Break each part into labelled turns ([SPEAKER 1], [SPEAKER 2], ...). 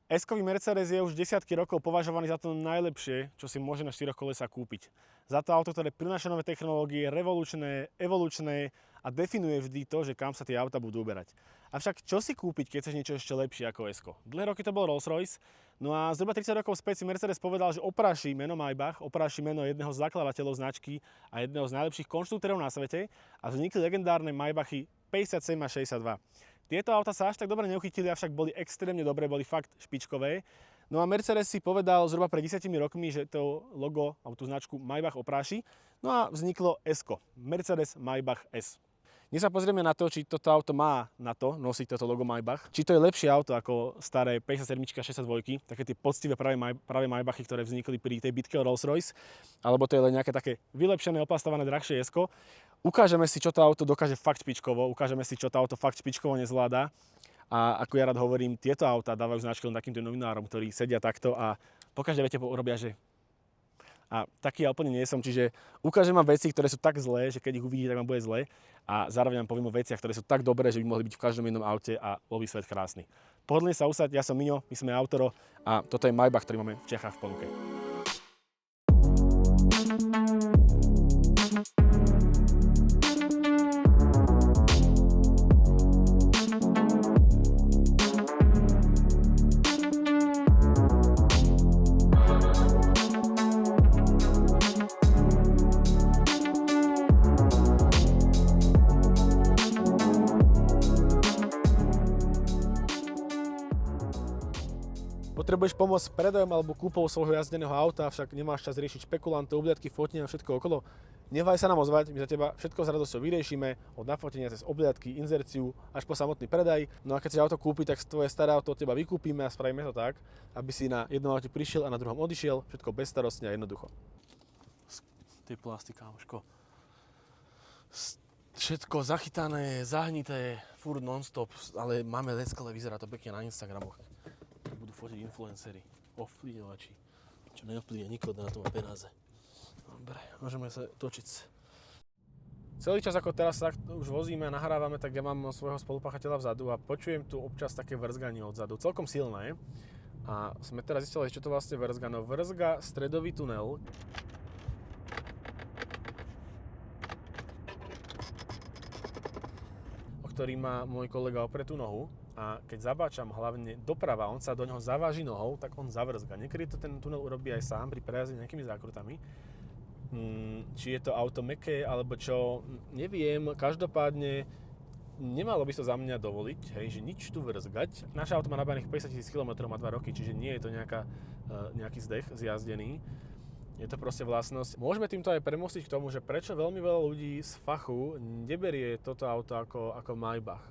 [SPEAKER 1] S-kový Mercedes je už desiatky rokov považovaný za to najlepšie, čo si môže na 4 kolesách kúpiť. Za to auto, ktoré prináša nové technológie, revolučné, evolučné a definuje vždy to, že kam sa tie auta budú uberať. Avšak čo si kúpiť, keď chceš niečo ešte lepšie ako S-ko? Dlhé roky to bol Rolls-Royce, no a zhruba 30 rokov späť si Mercedes povedal, že opráši meno Maybach, opráši meno jedného z zakladateľov značky a jedného z najlepších konštruktérov na svete a vznikli legendárne Maybachy 57 a 62. Tieto auta sa až tak dobre neuchytili, avšak boli extrémne dobré, boli fakt špičkové. No a Mercedes si povedal zhruba pred 10 rokmi, že to logo, alebo tú značku Maybach opráši. No a vzniklo S-ko, Mercedes Maybach S. Dnes sa pozrieme na to, či toto auto má na to nosiť toto logo Maybach. Či to je lepšie auto ako staré 57 a 62, také tie poctivé práve Maybachy, ktoré vznikli pri tej bitke o Rolls-Royce, alebo to je len nejaké také vylepšené, oplastované drahšie S-ko. Ukážeme si, čo to auto dokáže fakt špičkovo, ukážeme si, čo to auto fakt špičkovo nezvláda. A ako ja rád hovorím, tieto autá dávajú značky len takýmto novinárom, ktorí sedia takto a po každej vete urobia, že... A taký ja úplne nie som, čiže ukážem vám veci, ktoré sú tak zlé, že keď ich uvidíte, tak vám bude zle. A zároveň vám poviem o veciach, ktoré sú tak dobré, že by mohli byť v každom jednom aute a bol by svet krásny. Pohodlne sa usaď, ja som Miňo, my sme Autoro a toto je Maybach, ktorý máme v Čechách v ponuke. Potrebuješ pomôcť s predajom alebo kúpou svojho jazdeného auta, avšak nemáš čas riešiť špekulantov, obliadky, fotenia a všetko okolo? Nevaj sa nám ozvať, my za teba všetko s radosťou vyriešime, od nafotenia cez obliadky, inzerciu až po samotný predaj. No a keď si auto kúpi, tak tvoje staré auto od teba vykúpime a spravíme to tak, aby si na jednom aute prišiel a na druhom odišiel, všetko bezstarostne a jednoducho. Ty plasty, kámoško. Všetko zachytané, zahnité, furt non-stop, ale máme leckale, vyzerá to pekne na Instagramoch. Budú fotiť influenceri, ovplyvňovači, čo neovplyvňuje nikoho, na to má peniaze. Dobre, môžeme sa točiť. Celý čas, ako teraz sa už vozíme a nahrávame, tak ja mám svojho spolupáchateľa vzadu a počujem tu občas také vrzganie odzadu, celkom silné. A sme teraz zistili, čo to vlastne vrzga. No vrzga stredový tunel. O ktorý má môj kolega opretú nohu. A keď zabáčam hlavne doprava, on sa do neho zaváži nohou, tak on zavrzga. Niekedy to ten tunel urobí aj sám pri prejazde nejakými zákrutami. Či je to auto mäkké, alebo čo, neviem. Každopádne nemalo by sa za mňa dovoliť, hej, že nič tu vrzgať. Naše auto má nabavených 50 000 km, má 2 roky, čiže nie je to nejaký zdech zjazdený. Je to proste vlastnosť. Môžeme týmto aj premostiť k tomu, že prečo veľmi veľa ľudí z fachu neberie toto auto ako Maybach.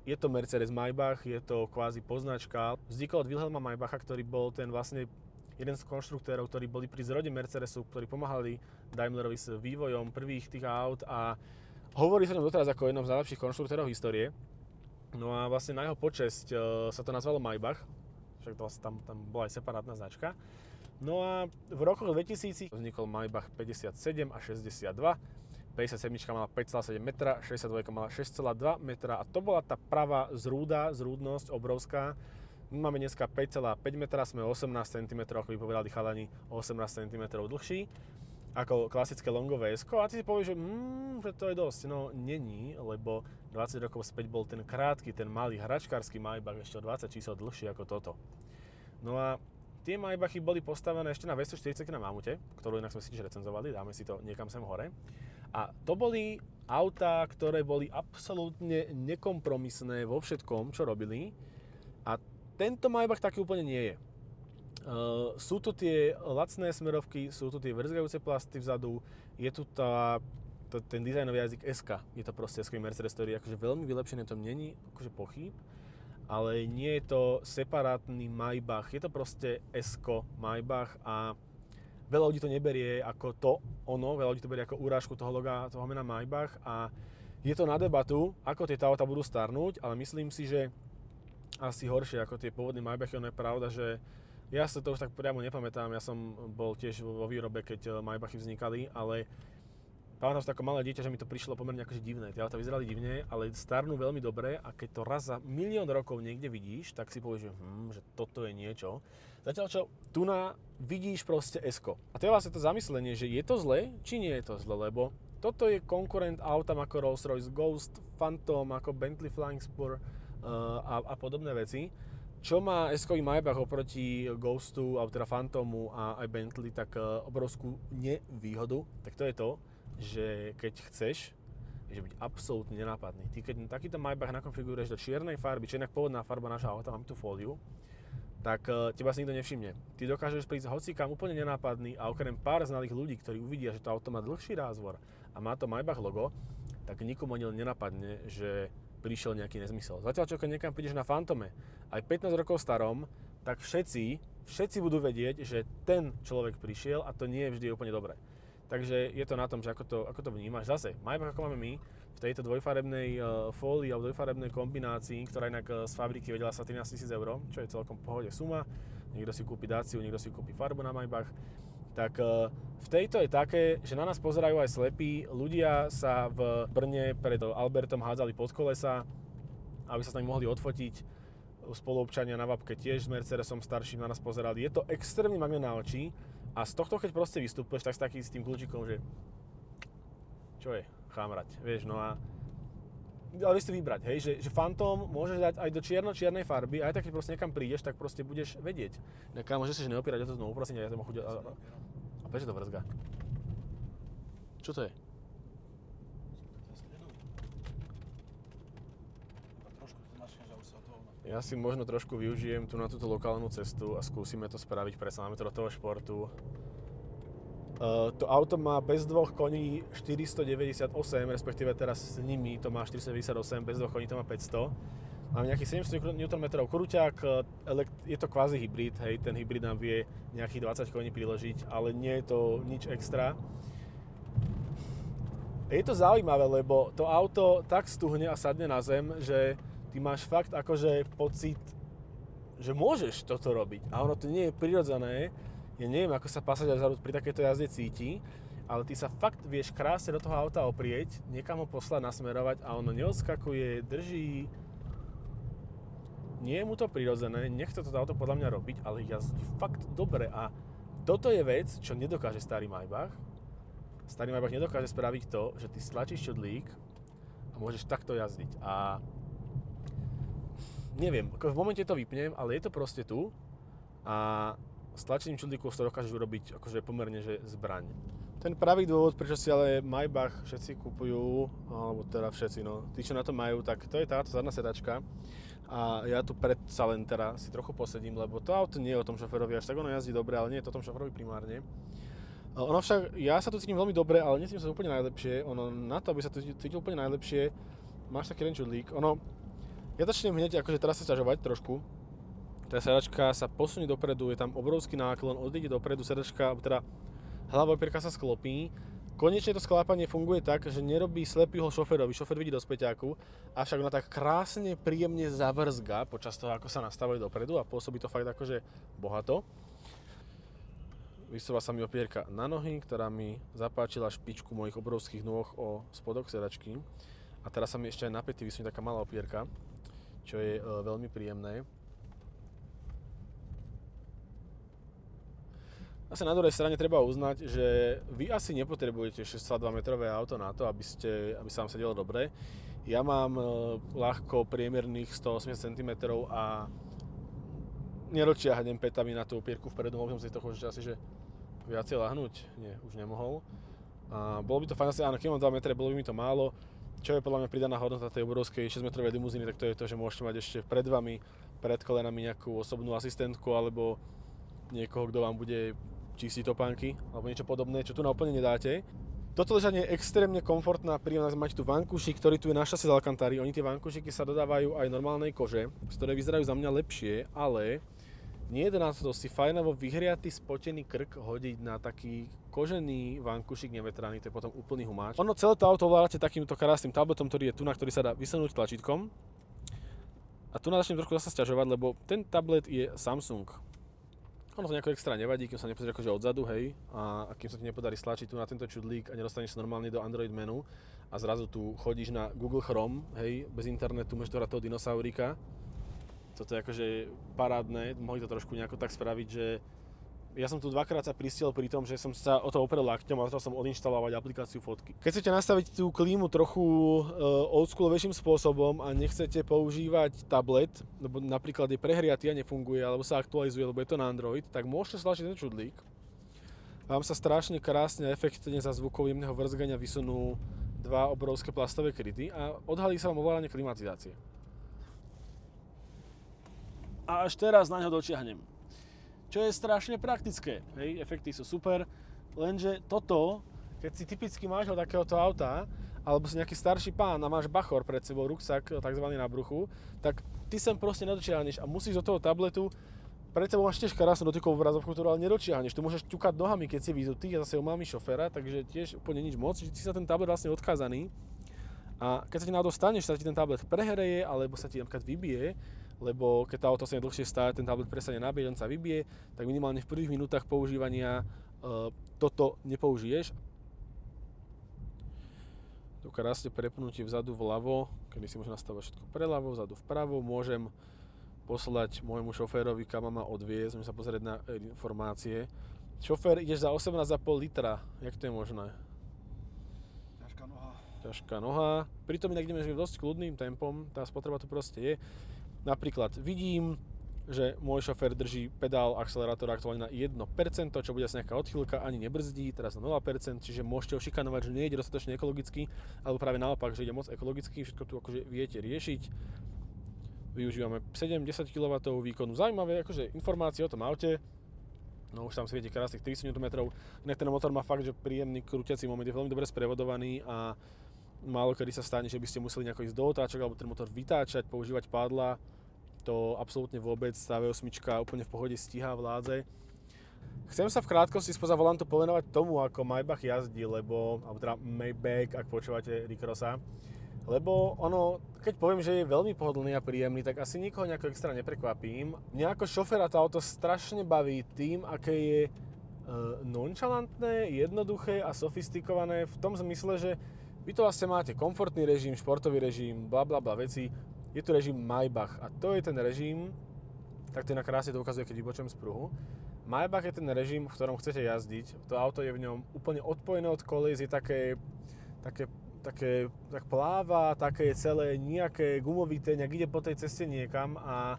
[SPEAKER 1] Je to Mercedes Maybach, je to kvázi poznačka. Vznikol od Wilhelma Maybacha, ktorý bol ten vlastne jeden z konštruktérov, ktorí boli pri zrode Mercedesu, ktorí pomáhali Daimlerovi s vývojom prvých tých aut a hovorí sa o ňom doteraz ako jednom z najlepších konštruktérov histórie. No a vlastne na jeho počesť sa to nazvalo Maybach, však tam bola aj separátna značka. No a v rokoch 2000 vznikol Maybach 57 a 62. 57 mala 5,7 metra, 62 mala 6,2 metra a to bola tá pravá zrúdnosť obrovská. My máme dneska 5,5 metra, sme 18 cm, ako by povedali chalani, 18 cm dlhší ako klasické longové S-ko a ty si povieš, že to je dosť. No není, lebo 20 rokov späť bol ten krátky, ten malý hračkársky Maybach ešte o 20 čísel dlhší ako toto. No a tie Maybachy boli postavené ešte na 240 na mamute, ktorú inak sme si tiež recenzovali, dáme si to niekam sem hore. A to boli autá, ktoré boli absolútne nekompromisné vo všetkom, čo robili. A tento Maybach taký úplne nie je. Sú tu tie lacné smerovky, sú tu tie vrzgajúce plasty vzadu, je tu ten dizajnový jazyk SK. Je to proste S-kový Mercedes, ktorý je akože veľmi vylepšený, to není akože pochyb. Ale nie je to separátny Maybach, je to proste S-ko Maybach a veľa ľudí to neberie ako veľa ľudí to berie ako urážku toho loga, toho mena Maybach a je to na debatu, ako tieto auta budú starnúť, ale myslím si, že asi horšie ako tie pôvodné Maybachy. Ono je pravda, že ja sa to už tak priamo nepamätám, ja som bol tiež vo výrobe, keď Maybachy vznikali, ale pamätám si ako malé dieťa, že mi to prišlo pomerne akože divné. Tie auta vyzerali divne, ale starnú veľmi dobre a keď to raz za milión rokov niekde vidíš, tak si povieš, že toto je niečo. Zatiaľ čo tu vidíš proste S-ko. A to je vlastne to zamyslenie, že je to zle, či nie je to zle, lebo toto je konkurent autám ako Rolls-Royce Ghost, Phantom, ako Bentley Flying Spur a podobné veci. Čo má S-kový Maybach oproti Ghostu, alebo teda Phantomu a aj Bentley, tak obrovskú nevýhodu, tak to je to, že keď chceš, že byť absolútne nenápadný. Ty keď takýto Maybach nakonfiguruješ do čiernej farby, čo inak pôvodná farba našho auta, mám tú fóliu, tak teba si nikto nevšimne. Ty dokážeš prísť hocikam úplne nenápadný a okrem pár znalých ľudí, ktorí uvidia, že to auto má dlhší rázvor a má to Maybach logo, tak nikomu ani len nenapadne, že prišiel nejaký nezmysel. Zatiaľ čo keď niekam prídeš na Phantome, aj 15 rokov starom, tak všetci budú vedieť, že ten človek prišiel a to nie je vždy úplne dobré. Takže je to na tom, že ako to vnímaš. Zase, Maybach ako máme my, v tejto dvojfarebnej fólii alebo dvojfarebnej kombinácii, ktorá inak z fabriky vedela sa 13 000 eur, čo je celkom v pohode suma. Niekto si kúpi Daciu, niekto si kúpi farbu na Maybach. Tak v tejto je také, že na nás pozerajú aj slepí. Ľudia sa v Brne pred Albertom hádzali pod kolesa, aby sa s nami mohli odfotiť. Spoluobčania na Vapke tiež s Mercedesom starším na nás pozerali. Je to extrémne magnet na oči a z tohto, keď proste vystupuješ, tak s tým kľúčikom, že čo je, chámrať, vieš, no a ale vieš si vybrať, hej, že Phantom môžeš dať aj do čiernej farby a aj tak, keď proste niekam prídeš, tak proste budeš vedieť. Kámo, že sa neopierať o to znovu, prosím, ja to mohu chuť. A prečo to vrzga? Čo to je? Ja si možno trošku využijem tu na túto lokálnu cestu a skúsime to spraviť, presne máme to do toho športu. To auto má bez dvoch koní 498, respektíve teraz s nimi to má 498, bez dvoch koní to má 500. Máme nejakých 700 Nm kruťák, je to kvázi hybrid, hej, ten hybrid nám vie nejakých 20 koní priložiť, ale nie je to nič extra. Je to zaujímavé, lebo to auto tak stuhne a sadne na zem, že ty máš fakt akože pocit, že môžeš toto robiť. A ono to nie je prirodzené. Ja neviem, ako sa pasažiar pri takejto jazde cíti, ale ty sa fakt vieš krásne do toho auta oprieť, niekam ho poslať, nasmerovať a ono neodskakuje, drží. Nie je mu to prirodzené, nechce toto auto podľa mňa robiť, ale jazdí fakt dobre a toto je vec, čo nedokáže starý Maybach. Starý Maybach nedokáže spraviť to, že ty stlačíš čudlík a môžeš takto jazdiť. A neviem, v momente to vypnem, ale je to proste tu a stlačením čudlíkov to dokážeš urobiť akože pomerne že zbraň. Ten pravý dôvod, prečo si ale Maybach všetci kupujú, alebo teda všetci, no, tí, čo na to majú, tak to je táto zadná sedačka. A ja tu predsa len teda si trochu posedím, lebo to auto nie je o tom šoférovi, až tak ono jazdí dobre, ale nie je to o tom šoférovi primárne. Ono však, ja sa tu cítim veľmi dobre, ale necítim sa úplne najlepšie. Ono, na to, aby sa tu cítil úplne najlepšie, máš taký jeden čudlík. Ono, ja začnem hneď akože teraz sa sťažovať trošku. Tá sedačka sa posunie dopredu, je tam obrovský náklon, odíde dopredu, sedačka, teda hlavová opierka sa sklopí. Konečne to sklápanie funguje tak, že nerobí slepý hol šoférovi, šofér vidí do späťáku, avšak ona tak krásne, príjemne zavrzga počas toho, ako sa nastavuje dopredu a pôsobí to fakt akože bohato. Vysúva sa mi opierka na nohy, ktorá mi zapáčila špičku mojich obrovských nôh o spodok sedačky. A teraz sa mi ešte aj na päty vysunie taká malá opierka, čo je veľmi príjemné. Asi na druhej strane treba uznať, že vy asi nepotrebujete 62 metrové auto na to, aby sa vám sedelo dobre. Ja mám ľahko priemerných 180 cm a neročiahnem pätami na tú opierku vpredu, mohol som si to asi, že viacej lahnúť? Nie, už nemohol. A bolo by to fajn, áno, keď mám 2 metre, bolo by mi to málo. Čo je podľa mňa pridaná hodnota tej obrovskej 6-metrovej limuzíny, tak to je to, že môžete mať ešte pred vami, pred kolenami nejakú osobnú asistentku alebo niekoho, kto vám bude čistiť topánky alebo niečo podobné, čo tu na úplne nedáte. Toto ležanie je extrémne komfortná, príjemná, máte tu vankúšik, ktorý tu je našťastie z Alcantary. Oni tie vankúšiky sa dodávajú aj normálnej kože, z ktorej vyzerajú za mňa lepšie, ale nie je na to si fajnovo vyhriatý, spotený krk hodiť na taký kožený vankúšik nevetraný, to je potom úplný humáč. Ono celé to auto ovládate takýmto krásnym tabletom, ktorý je tu, na ktorý sa dá vysunúť tlačítkom. A tu začnem trošku zase sťažovať, lebo ten tablet je Samsung. Ono to nejako extra nevadí, kým sa nepozrieš akože odzadu, hej, a kým sa ti nepodarí stlačiť tu na tento čudlík a nedostaneš sa normálne do Android menu a zrazu tu chodíš na Google Chrome, hej, bez internetu, môžeš toho dinosaurika. Toto je akože parádne, mohli to trošku nejako tak spraviť, že ja som tu dvakrát sa pristiel pri tom, že som sa o to oprel lakťom a začal som odinštalovať aplikáciu fotky. Keď chcete nastaviť tú klímu trochu oldschoolovejším spôsobom a nechcete používať tablet, lebo napríklad je prehriatý a nefunguje, alebo sa aktualizuje, lebo je to na Android, tak môžete stlačiť ten čudlík. Vám sa strašne krásne a efektívne za zvukov jemného vrzgania vysunú dva obrovské plastové kryty a odhalí sa vám ovládanie klimatizácie. A až teraz na ňo dočiahnem. Čo je strašne praktické, hej, efekty sú super, lenže toto, keď si typický máš takéhoto auta, alebo si nejaký starší pán a máš bachor pred sebou, ruksak takzvaný na bruchu, tak ty sem proste nedočiahneš a musíš do toho tabletu, pred sebou máš tiež krásnu dotykovú obrazovku, ktorú ale nedočiahneš, tu môžeš ťukať nohami, keď si vyzutý a zase máme šoféra, takže tiež úplne nič moc, že ty si na ten tablet vlastne odkázaný a keď sa ti náhodou stane, že sa ti ten tablet prehreje, alebo sa ti napríklad vybije, lebo keď tá auto sa dlhšie stále, ten tablet prestane nabíjať, on sa vybije, tak minimálne v prvých minútach používania toto nepoužiješ. Tu krásne prepnutie vzadu vľavo, kedy si môžem nastavať všetko preľavo, vzadu vpravo, môžem poslať môjmu šoférovi, kam ma odviezť, môžem sa pozrieť na informácie. Šofér, ideš za 18,5 litra, jak to je možné? Ťažká noha. Pritom inak ideme dosť kľudným tempom, tá spotreba tu proste je. Napríklad vidím, že môj šofér drží pedál akcelerátora aktuálne na 1%, čo bude asi nejaká odchýlka, ani nebrzdí, teraz na 0%, čiže môžete ho šikanovať, že nejde dostatočne ekologicky, alebo práve naopak, že ide moc ekologicky, všetko tu akože viete riešiť. Využívame 7-10 kW výkonu. Zaujímavé akože informácie o tom aute. No už tam svieti krásnych 30 Nm. Inak ten motor má fakt, že príjemný krútiaci moment, je veľmi dobre sprevodovaný a málo kedy sa stane, že by ste museli nejako ísť do otáčok alebo ten motor vytáčať, používať pádla. To absolútne vôbec, tá V8 úplne v pohode stíha vládze. Chcem sa v krátkosti spoza volantu povenovať tomu, ako Maybach jazdí, alebo teda Maybach, ak počúvate Rickrossa. Lebo ono, keď poviem, že je veľmi pohodlný a príjemný, tak asi nikoho nejako extra neprekvapím. Mňa ako šoféra to auto strašne baví tým, aké je nonchalantné, jednoduché a sofistikované v tom zmysle, že vy to vlastne máte komfortný režim, športový režim, blablabla veci. Je tu režim Maybach a to je ten režim, tak to na krásne to ukazuje, keď vybočujem z pruhu. Maybach je ten režim, v ktorom chcete jazdiť. To auto je v ňom úplne odpojené od kolies, je tak pláva, také je celé, nejaké gumovité, nejak ide po tej ceste niekam a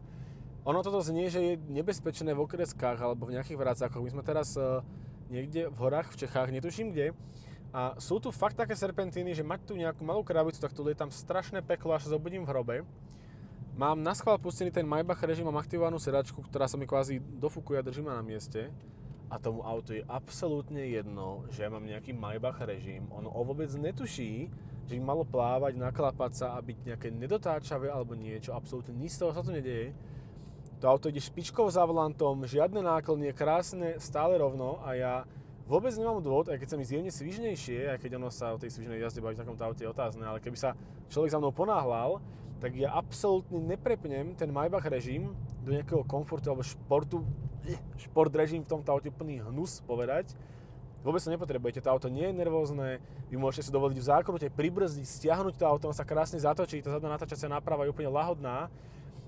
[SPEAKER 1] ono toto znie, že je nebezpečné v okreskách alebo v nejakých vracákoch. My sme teraz niekde v horách v Čechách, netuším kde, a sú tu fakt také serpentíny, že mať tu nejakú malú krabicu, tak tu je tam strašné peklo, až sa zobudím v hrobe. Mám naschvál pustený ten Maybach režim, mám aktivovanú sedačku, ktorá sa mi kvázi dofukuje a drží ma na mieste. A tomu autu je absolútne jedno, že ja mám nejaký Maybach režim. Ono vôbec netuší, že by malo plávať, naklapať sa a byť nejaké nedotáčavé alebo niečo. Absolútne nič z toho sa tu nedeje. To auto ide špičkou za volantom, žiadne náklony, je krásne, stále rovno a ja vôbec nemám dôvod, aj keď sa mi zjemne svižnejšie, aj keď ono sa o tej svižnej jazde baví v takomto aute je otázne, ale keby sa človek za mnou ponáhľal, tak ja absolútne neprepnem ten Maybach režim do nejakého komfortu alebo športu. Šport režim v tomto aute úplný hnus povedať. Vôbec to nepotrebujete, to auto nie je nervózne, vy môžete si dovoliť v zákrute pribrzdiť, stiahnuť to auto, on sa krásne zatočí, tá zadná natáčacia náprava je úplne lahodná.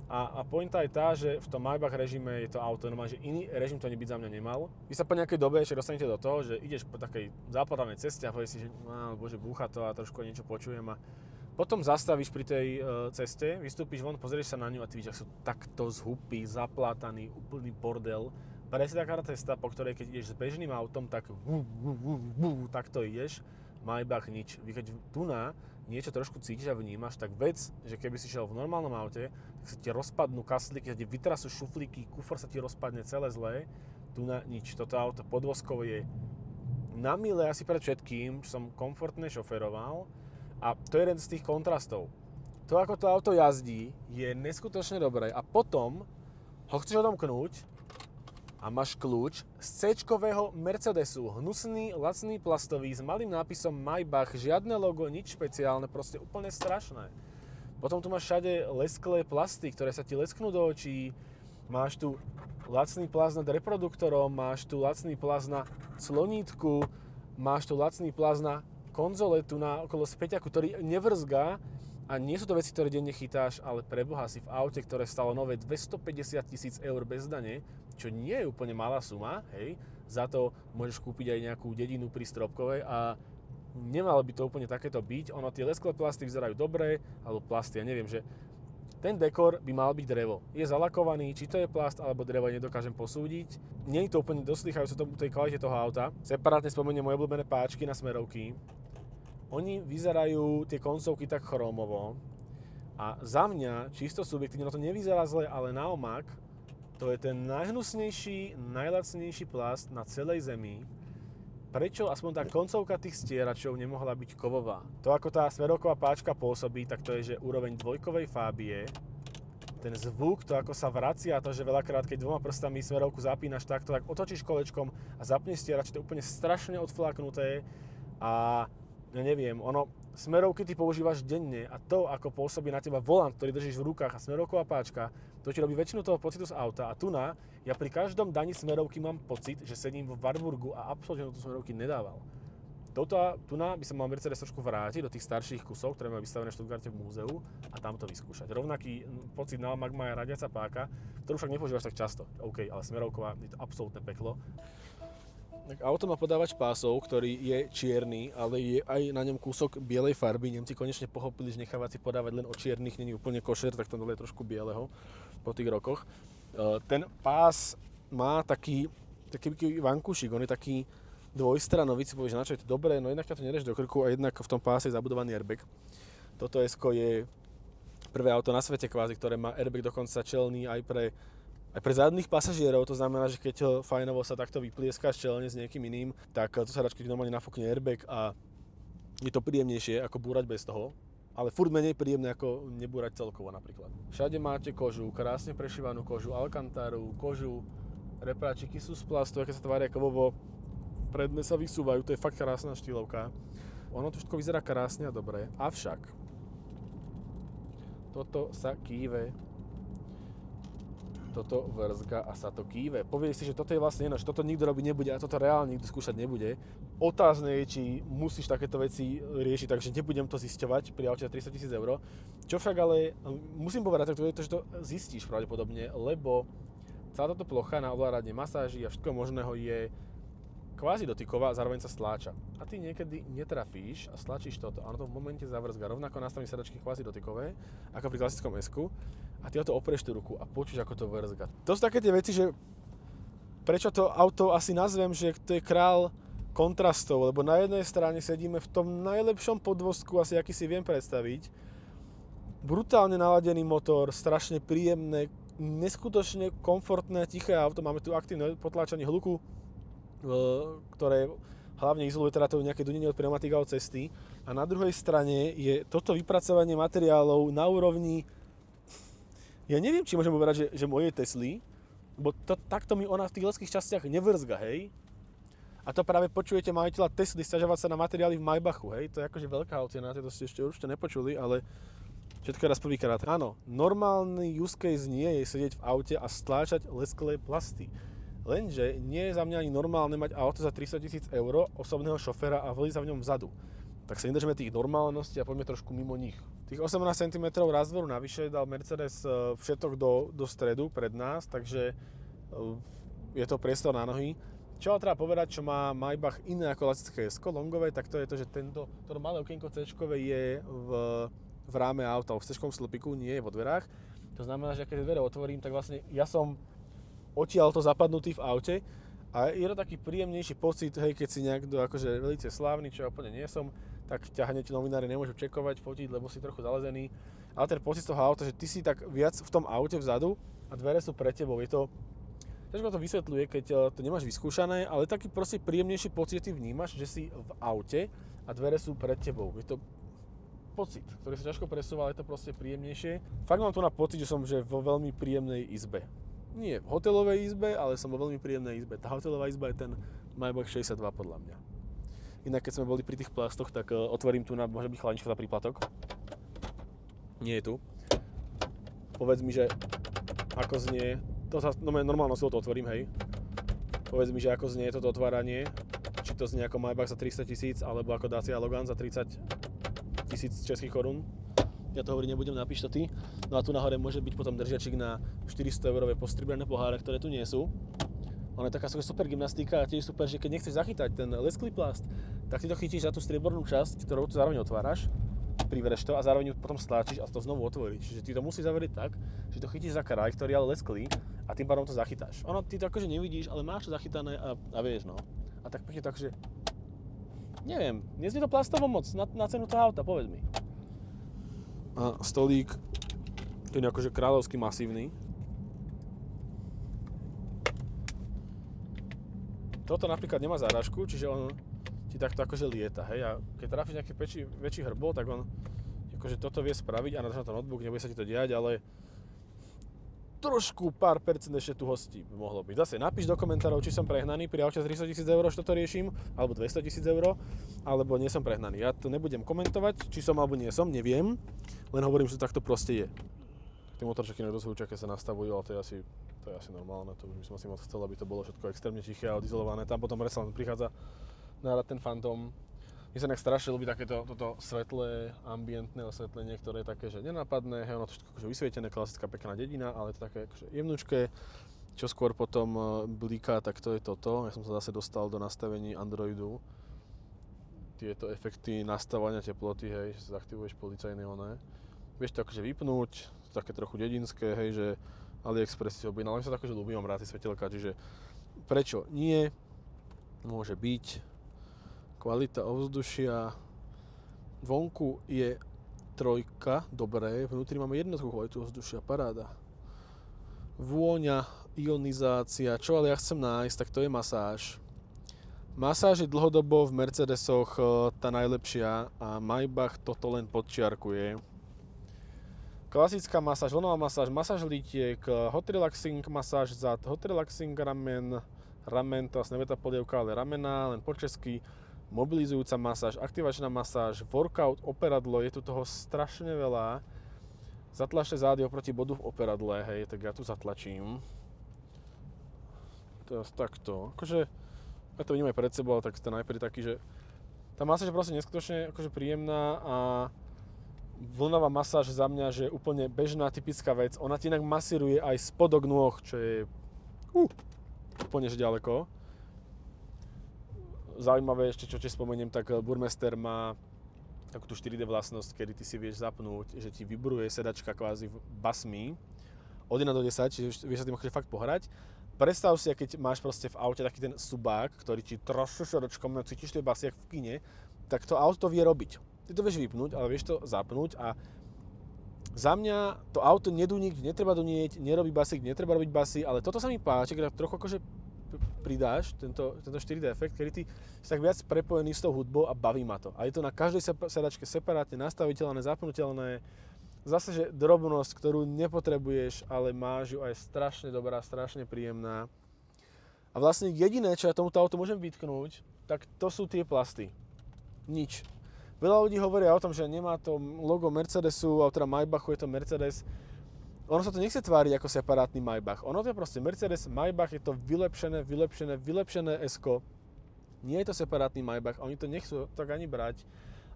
[SPEAKER 1] A pointa je tá, že v tom Maybach režime je to auto normálne, že iný režim to ani byť za mňa nemal. Vy sa po nejakej dobe ešte dostanete do toho, že ideš po takej západnej ceste a povieš si, že bože, búcha to a trošku niečo počujem a potom zastavíš pri tej ceste, vystúpiš von, pozrieš sa na ňu a ty vidíš, ak sú takto zhupy, zaplátaný, úplný bordel. Presne taká cesta, po ktorej keď ideš s bežným autom, tak takto ideš. Maybach nič. Vy keď tu niečo trošku cítiš a vnímaš, tak vec, že keby si šiel v normálnom aute, tak sa ti rozpadnú kaslíky, sa ti vytrasú šuflíky, kufor sa ti rozpadne celé zlé. Tu nič. Toto auto podvozkovo je na mile asi pred všetkým, čo som komfortne šoferoval. A to je jeden z tých kontrastov. To, ako to auto jazdí, je neskutočne dobré. A potom ho chceš odomknúť a máš kľúč z C-čkového Mercedesu. Hnusný, lacný plastový, s malým nápisom Maybach, žiadne logo, nič špeciálne, proste úplne strašné. Potom tu máš všade lesklé plasty, ktoré sa ti lesknú do očí. máš tu lacný plast nad reproduktorom, máš tu lacný plast na clonítku, máš tu lacný plast na konzole tu na okolo späťaku, ktorý nevrzgá a nie sú to veci, ktoré denne chytáš, ale preboha si v aute, ktoré stalo nové 250 000 eur bez dane, čo nie je úplne malá suma, hej, za to môžeš kúpiť aj nejakú dedinu pri Stropkovej a nemalo by to úplne takéto byť. Ono, tie lesklé plasty vyzerajú dobre, alebo plasty, ja neviem, že ten dekor by mal byť drevo. Je zalakovaný, či to je plast alebo drevo, nedokážem posúdiť. Nie je to úplne doslýchajúce tej kvalite toho auta. Separátne spomeniem moje obľúbené páčky na smerovky. Oni vyzerajú, tie koncovky, tak chromovo. A za mňa, čisto subjektívne, no to nevyzerá zle, ale naopak, to je ten najhnusnejší, najlacnejší plast na celej Zemi. Prečo aspoň tá koncovka tých stieračov nemohla byť kovová? To, ako tá smerovková páčka pôsobí, tak to je, že úroveň dvojkovej fábie, ten zvuk, to ako sa vracia, to, že veľakrát, keď dvoma prstami smerovku zapínaš takto, tak otočíš kolečkom a zapneš stierač, to je úplne strašne odfláknuté a ja neviem, smerovky ty používaš denne a to, ako pôsobí na teba volant, ktorý držíš v rukách a smerovková páčka, to ti robí väčšinu toho pocitu z auta a ja pri každom daní smerovky mám pocit, že sedím v Warburgu a absolútne do smerovky nedával. By sa mal Mercedes trošku vrátiť do tých starších kusov, ktoré majú vystavené v Stuttgarte v múzeu a tam to vyskúšať. Rovnaký pocit na Magma je radiaca páka, ktorú však nepoužívaš tak často. OK, ale smerovková je to absolútne peklo. Tak auto má podávač pásov, ktorý je čierny, ale je aj na ňom kúsok bielej farby. Nemci konečne pochopili, že nechávať si podávať len od čiernych není úplne košer, tak tam dole je trošku bieleho po tých rokoch. Ten pás má taký vankúšik, on je taký dvojstranový, si povieš, na čo je to dobré, no jednak ťa to nerež do krku a jednak v tom páse je zabudovaný airbag. Toto S-ko je prvé auto na svete kvázi, ktoré má airbag dokonca čelný aj pre zadných pasažierov, to znamená, že keď fajnovo sa takto vyplieskáš čelne s niekým iným, tak to sa radšej normálne nafúkne airbag a je to príjemnejšie ako búrať bez toho, ale furt menej príjemné ako nebúrať celkovo napríklad. Všade máte kožu, krásne prešívanú kožu, alkantáru, kožu, repráčiky sú z plastu, aké sa tvária kovovo, predne sa vysúvajú, to je fakt krásna štýlovka. Ono to všetko vyzerá krásne a dobre, avšak toto sa kýve, toto vrzga a sa to kýve. Povieš si, že toto je vlastne že toto nikto robiť nebude a toto reálne nikto skúšať nebude. Otázne je, či musíš takéto veci riešiť, takže nebudem to zisťovať pri aute za 300 000 eur. Čo však ale musím povedať, že to zistíš pravdepodobne, lebo celá táto plocha na ovládanie masáží a všetko možného je kvázi dotyková a zároveň sa stláča. A ty niekedy netrafíš a stlačíš toto a ono to v momente zavrzga. Rovnako nastaví sedačky kvázi dotykové, ako pri klasickom S-ku. A ty o to oprieš tú ruku a počuješ, ako to vrzga. To sú také tie veci, že prečo to auto asi nazvem, že to je král kontrastov, lebo na jednej strane sedíme v tom najlepšom podvozku, asi aký si viem predstaviť. Brutálne naladený motor, strašne príjemné, neskutočne komfortné, tiché auto. Máme tu aktívne potláčanie hluku, ktoré hlavne izoluje teda to nejaké dunenie od pneumatika od cesty. A na druhej strane je toto vypracovanie materiálov na úrovni, ja neviem, či môžem povedať, že mojej Tesly, lebo takto mi ona v tých ľudských častiach nevrzga, hej. A to práve počujete majiteľa Tesly sťažovať sa na materiály v Maybachu, hej. To je akože veľká ocena, to ste ešte určite nepočuli, ale všetko raz prvýkrát. Áno, normálny use case nie je sedieť v aute a stláčať lesklé plasty. Lenže nie je za mňa ani normálne mať auto za 300 000 eur, osobného šoféra a voliť sa v ňom vzadu. Tak sa nedržme tých normálností a poďme trošku mimo nich. Tých 18 cm razvoru navyše dal Mercedes všetok do stredu pred nás, takže je to priestor na nohy. Čo ale treba povedať, čo má Maybach iné ako klasické S-ko longové, tak to je to, že toto malé okienko C-čkové je v ráme auta, v C-čkovom slepiku, nie je vo dverách. To znamená, že keď dvere otvorím, tak vlastne ja som odtiaľ to zapadnutý v aute a je to taký príjemnejší pocit, hej, keď si niekto akože veľmi slávny, čo ja úplne nie som, tak ťa hneď novinári nemôžu čekovať, fotiť, lebo si trochu zalezený. Ale ten pocit z toho auta, že ty si tak viac v tom aute vzadu a dvere sú pre tebou, je to ťažko to vysvetľuje, keď to nemáš vyskúšané, ale taký proste príjemnejší pocit, že ty vnímaš, že si v aute a dvere sú pred tebou. Je to pocit, ktorý sa ťažko presúva, ale je to proste príjemnejšie. Fakt mám tu na pocit, že som vo veľmi príjemnej izbe. Nie v hotelovej izbe, ale som vo veľmi príjemnej izbe. Tá hotelová izba je ten Maybach 62 podľa mňa. Inak keď sme boli pri tých plastoch, tak otvorím tu môže byť chladnička za príplatok. Nie je tu. Povedz mi, že ako znie normálne si to otvorím, hej. Povedz mi, že ako znie toto otváranie, či to znie ako Maybach za 300 000, alebo ako Dacia Logan za 30 000 českých korún. Ja to hovoriť nebudem, napíš to ty. No a tu nahore môže byť potom držiačik na 400-eurové postribrané poháre, ktoré tu nie sú. Ono je taká super gymnastika a tiež super, že keď nechceš zachytať ten lesklý plast, tak ty to chytíš za tú striebornú časť, ktorou tu zároveň otváraš, privreš to a zároveň ju potom stlačíš a to znovu otvoríš. Čiže ty to musíš zavrieť tak, že to chytíš za kraj, ktorý je ale lesklý a tým pádom to zachytáš. Ono ty to akože nevidíš, ale máš to zachytané a vieš, no. A tak pekne tak, že neviem, neznie to plastovo moc na cenu toho auta, povedz mi. A stolík je akože kráľovský masívny. Toto napríklad nemá záražku, čiže on ti takto akože lieta, hej. A keď trafíš nejaký väčší hrbol, tak on akože toto vie spraviť a nadáš na to notebook, nebude sa ti to diať, ale trošku pár percent ešte tu hostí by mohlo byť. Zase napíš do komentárov, či som prehnaný pri aute 300 000 eur, že toto riešim, alebo 200 000 eur, alebo nie som prehnaný. Ja to nebudem komentovať, či som alebo nie som, neviem, len hovorím, že to takto proste je. Tie motorčeky na rozhúčake sa nastavujú, ale to je asi normálne, to už by som si moc chcel, aby to bolo všetko extrémne tiché a odizolované. Tam potom predsa len prichádza na rad ten Phantom. Mne sa nejak strašne ľúbi takéto toto svetlé, ambientné osvetlenie, ktoré je také, že nenápadné, hej, ono to všetko akože vysvietené, klasická pekná dedina, ale je to také akože jemnučké. Čo skôr potom blíka, tak to je toto. Ja som sa zase dostal do nastavení Androidu. Tieto efekty nastavovania teploty, hej, že sa zaktivuješ policajné oné. Vieš to akože vypnúť, také trochu dedinské, hej, že AliExpress si objednal, ale mi sa to akože ľúbi, mám rád tie svetelka, čiže prečo nie? Môže byť. Kvalita ovzdušia. Vonku je 3, dobré, vnútri máme jednotku kvalitu ovzdušia, paráda. Vôňa, ionizácia, čo ale ja chcem nájsť, tak to je masáž. Masáž je dlhodobo v Mercedesoch tá najlepšia a Maybach toto len podčiarkuje. Klasická masáž, vlnová masáž litiek, hot relaxing masáž zad, hot relaxing ramen, to asi nevie tá polievka, ale ramena, len po česky. Mobilizujúca masáž, aktivačná masáž, workout, operadlo, je tu toho strašne veľa. Zatlačte zády oproti bodu v operadle, hej, tak ja tu zatlačím. Teraz takto, akože, ja to vidím aj pred sebou, tak to najprv taký, že tá masáž je proste neskutočne akože príjemná a vlnová masáž za mňa, že je úplne bežná, typická vec. Ona ti inak masíruje aj spodok nôh, čo je úplne že ďaleko. Zaujímavé ešte, čo ti spomeniem, tak Burmester má takú tú 4D vlastnosť, kedy ty si vieš zapnúť, že ti vibruje sedačka kvázi v basmi od 1 do 10, čiže vieš sa tým akože fakt pohrať. Predstav si, keď máš proste v aute taký ten subák, ktorý ti trošku sedačkom, cítiš tie basy jak v kine, tak to auto vie robiť. Ty to vieš vypnúť, ale vieš to zapnúť a za mňa to auto neduní, kde netreba dunieť, nerobí basy, kde netreba robiť basy, ale toto sa mi páči, keď trochu akože pridáš tento 4D efekt, kedy ty si tak viac prepojený s tou hudbou a baví ma to. A je to na každej sedačke separátne nastaviteľné, zapnuteľné. Zase, že drobnosť, ktorú nepotrebuješ, ale máš ju aj strašne dobrá, strašne príjemná. A vlastne jediné, čo ja tomuto autu môžem vytknúť, tak to sú tie plasty. Nič. Veľa ľudí hovoria o tom, že nemá to logo Mercedesu, alebo teda Maybachu, je to Mercedes. Ono sa to nechce tváriť ako separátny Maybach. Ono to je proste Mercedes, Maybach, je to vylepšené S-ko. Nie je to separátny Maybach, oni to nechcú tak ani brať.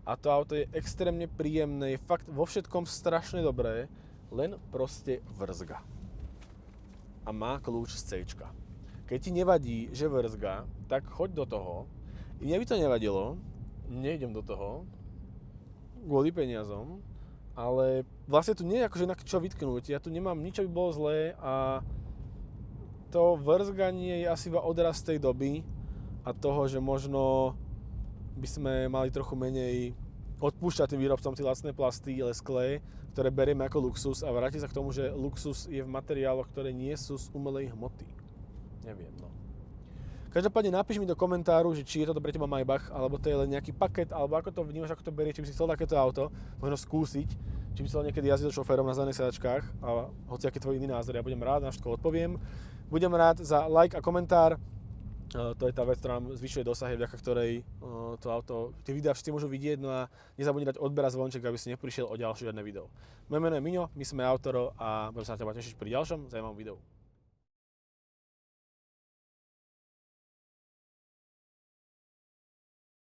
[SPEAKER 1] A to auto je extrémne príjemné, je fakt vo všetkom strašne dobré, len proste vrzga. A má kľúč z C-čka. Keď ti nevadí, že vrzga, tak choď do toho. I mne by to nevadilo, nejdem do toho, kvôli peniazom, ale vlastne tu nie je akože na čo vytknúť. Ja tu nemám nič, čo by bolo zlé a to vrzganie je asi iba odraz tej doby a toho, že možno by sme mali trochu menej odpúšťať tým výrobcom tie lacné plasty lesklé, ktoré berieme ako luxus a vráti sa k tomu, že luxus je v materiáloch, ktoré nie sú z umelej hmoty. Neviem, no. Každopádne napíš mi do komentáru, že či je toto pre teba Maybach, alebo to je len nejaký paket, alebo ako to vnímaš, ako to berieš, či by si chcel takéto auto, možno skúsiť, či by si chcel niekedy jazdiť so šoférom na zadných sedačkách, a hoci aký tvoj iný názor, ja budem rád, na všetko odpoviem. Budem rád za like a komentár, to je tá vec, ktorá nám zvyšuje dosahy, vďaka ktorej to auto, tie videá všetci môžu vidieť, no a nezabudni dať odber a zvonček, aby si neprišiel o ďalšie žiadne video. Moje meno je Miňo, my sme Autoro a budem sa na teba tešiť pri ďalšom zaujímavom videu.